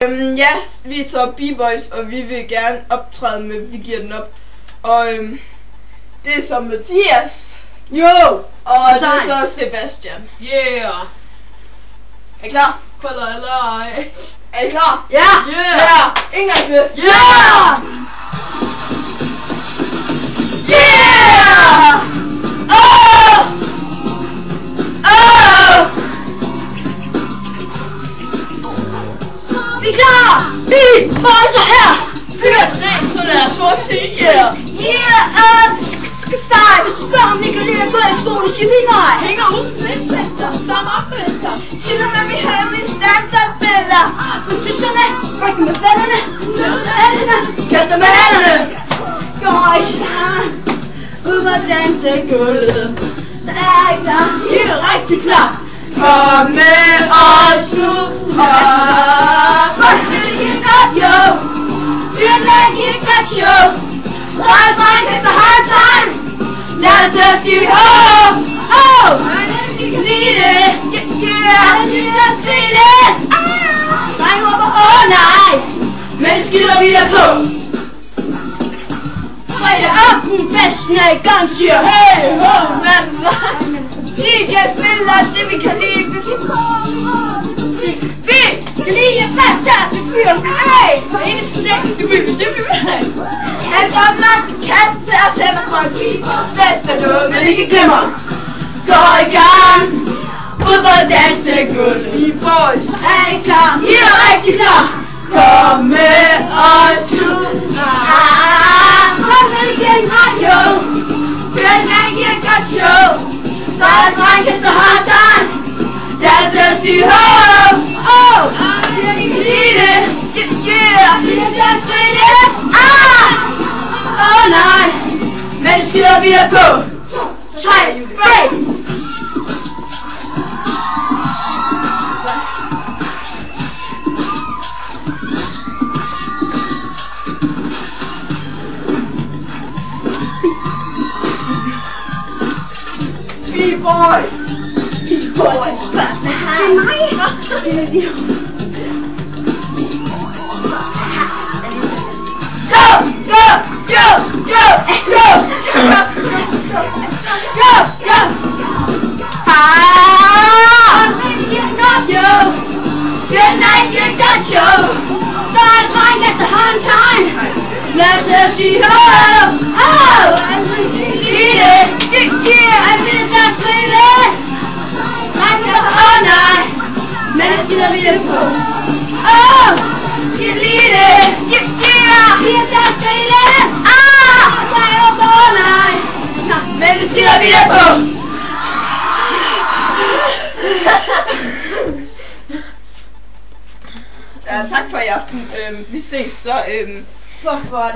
Ja, vi er så B-Boys, og vi vil gerne optræde med Vi giver den op. Og det er så Mathias. Jo! Og det er så Sebastian. Yeah! Er I klar? Kolder eller ej? Er I klar? Ja! Yeah! Ja! En gang til. Ja! Yeah! Oh! Oh! Vi er klar! Vi bosser her! Fyr! Nej, så lad os så sige Yeah! Her er start! Hvis du spørger om vi kan lide at gå i skole, siger vi nej! Hænger ud, insekter, som opfester. Chiller med vi hemmelige standardspiller. Men tyskerne, rykker med fælderne, løber med hænderne, kaster med hænderne. Går i klar, ud på dansegulvet, så er jeg klar, I er rigtig klar. Kom med os nu. Først vil det give godt, jo. Dyrlæg giver et godt show. Så er det dreng, kaster håndtegn. Lad os høre sige ho, ho. De kan lide det, yeah. De kan skrige det. Dreng råber, nej. Men det skider vi der på. Fredag aften, festen er i gang, siger hey, ho, hvad? DJ spiller det vi kan lide. Vi kan lide at feste, vi fyrer hey. For en slægt, det vil have. Alt godt man kan og sætter på en fest er noget man ikke glemmer. Gå i gang, ud på dansegulvet. B-Boys. Er I klar? I er rigtig klar. Kom med os nu. Kom med igen, radio. Hør den giver et godt show. Så er det dreng, kaster håndtegn. Lad os høre sige ho, ho. Vi kan lide det, yeah. Vi kan just skrige det, nej. Men det skider vi der på. 3, break. B-Boys. B-Boys, hvad det her? Det er mig. Go, go, go, go, go, go, go, go. Så er det dreng, kaster håndtegn. Lad os høre sige ho, ho. Lide det, yeah. Han vil tage skrive. Dreng kaster nej. Men det skider vi det på. Skal lide det, yeah. Vi kan tage skrive. Dreng åbner nej. Men det skider vi det på. Ja, tak for i aften. Vi ses så. Fuck for det.